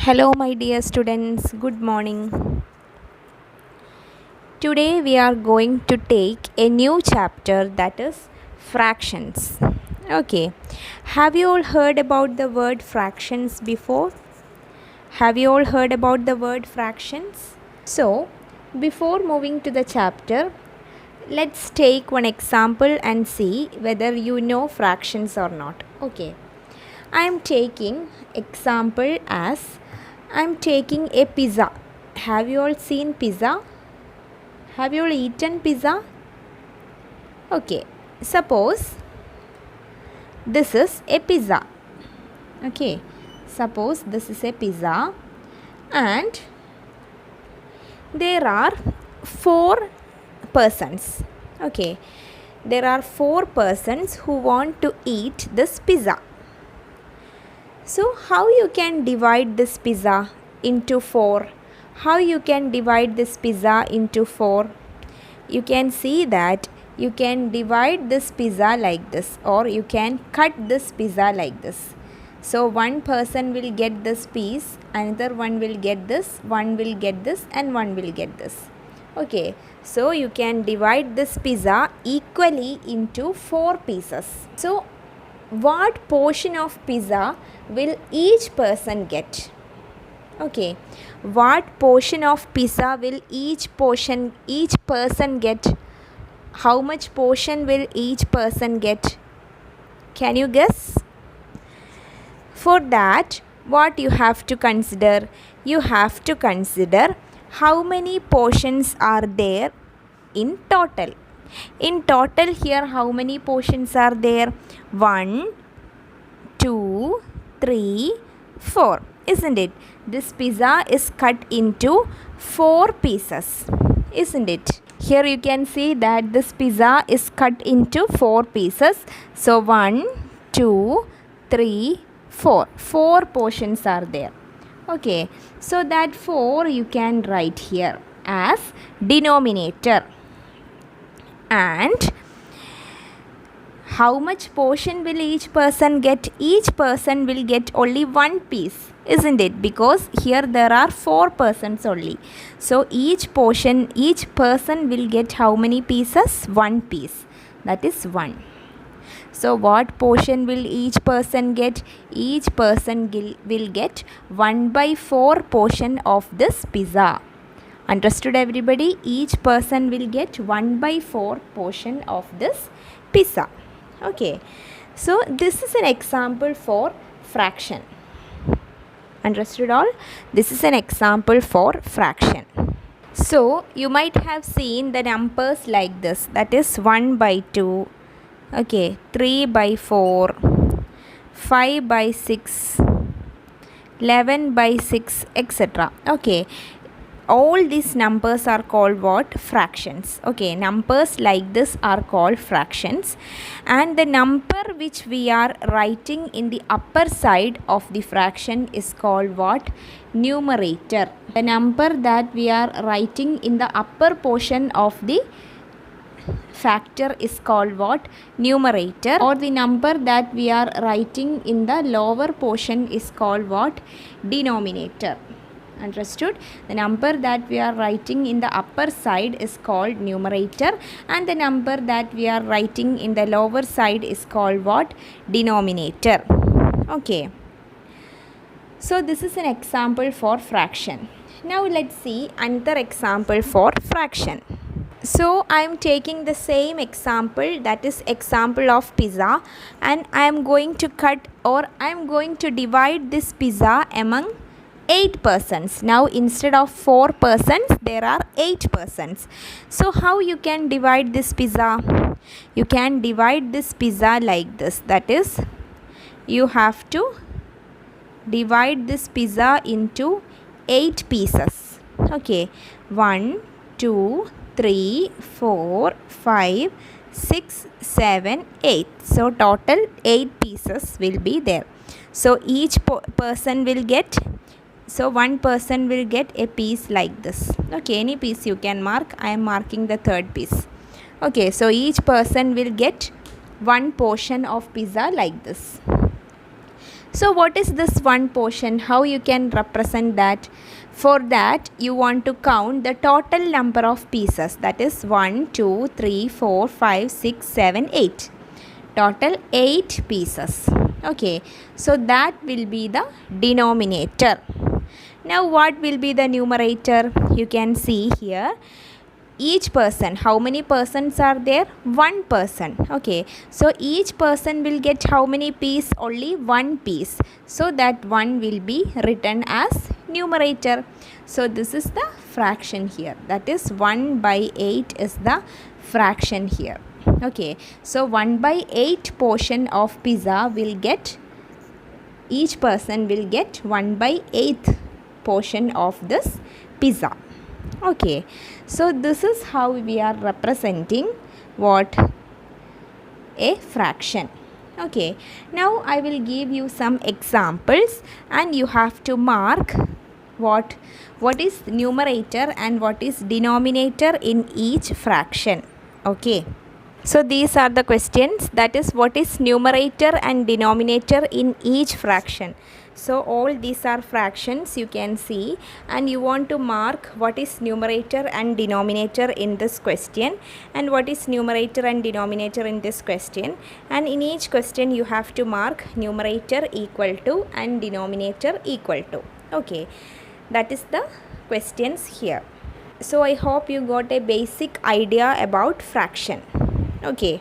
Hello, my dear students. Good morning. Today we are going to take a new chapter, that is fractions. Okay. Have you all heard about the word fractions before? Have you all heard about the word fractions? So, before moving to the chapter, let's take one example and see whether you know fractions or not. Okay. I am taking example as I am taking a pizza. Have you all seen pizza? Have you all eaten pizza? Okay. Suppose this is a pizza. Okay. Suppose this is a pizza and there are 4 persons. Okay. There are 4 persons who want to eat this pizza. So how you can divide this pizza into 4? How you can divide this pizza into 4? You can see that you can divide this pizza like this, or you can cut this pizza like this. So one person will get this piece, another one will get this, one will get this, and one will get this. Okay, so you can divide this pizza equally into 4 pieces. So what portion of pizza will each person get? Okay, what portion of pizza will each person get? How much portion will each person get? Can you guess? For that, what you have to consider? You have to consider how many portions are there in total. In total here, how many portions are there? 1, 2, 3, 4. Isn't it? This pizza is cut into 4 pieces. Isn't it? Here you can see that this pizza is cut into 4 pieces. So 1, 2, 3, 4. 4 portions are there. Okay. So that 4 you can write here as denominator. And how much portion will each person get? Each person will get only 1 piece, isn't it? Because here there are 4 persons only. So each person will get how many pieces? 1 piece. That is 1. So what portion will each person get? Each person will get 1/4 portion of this pizza. Understood everybody? Each person will get 1/4 portion of this pizza. Okay. So this is an example for fraction. Understood all? This is an example for fraction. So you might have seen the numbers like this. That is 1/2. Okay. 3/4. 5/6. 11/6, etc. Okay. All these numbers are called what? Fractions. Okay, numbers like this are called fractions, and the number which we are writing in the upper side of the fraction is called what? Numerator. The number that we are writing in the upper portion of the factor is called what? Numerator. Or the number that we are writing in the lower portion is called what? Denominator. Understood? The number that we are writing in the upper side is called numerator, and the number that we are writing in the lower side is called what? Denominator. Okay. So this is an example for fraction. Now let's see another example for fraction. So I am taking the same example, that is example of pizza, and I am going to cut, or I am going to divide this pizza among 8 persons. Now instead of 4 persons, there are 8 persons. So how you can divide this pizza? You can divide this pizza like this. That is, you have to divide this pizza into 8 pieces. Okay. 1, 2, 3, 4, 5, 6, 7, 8. So total 8 pieces will be there. So each person will get, so one person will get a piece like this. Okay, any piece you can mark. I am marking the 3rd piece. Okay, so each person will get 1 portion of pizza like this. So what is this one portion? How you can represent that? For that you want to count the total number of pieces, that is 1, 2, 3, 4, 5, 6, 7, 8. Total 8 pieces. Okay, so that will be the denominator. Now what will be the numerator? You can see here each person, how many persons are there? One person. Okay, so each person will get how many piece? Only one piece, so that one will be written as numerator. So this is the fraction here, that is 1 by 8 is the fraction here. Okay, so 1 by 8 portion of pizza will get, each person will get 1 by 8th portion of this pizza. Okay, so this is how we are representing what? A fraction. Okay, now I will give you some examples and you have to mark what is numerator and what is denominator in each fraction. Okay, so these are the questions, that is what is numerator and denominator in each fraction. So all these are fractions you can see, and you want to mark what is numerator and denominator in this question and what is numerator and denominator in this question, and in each question you have to mark numerator equal to and denominator equal to. Okay, that is the questions here. So I hope you got a basic idea about fraction. Okay.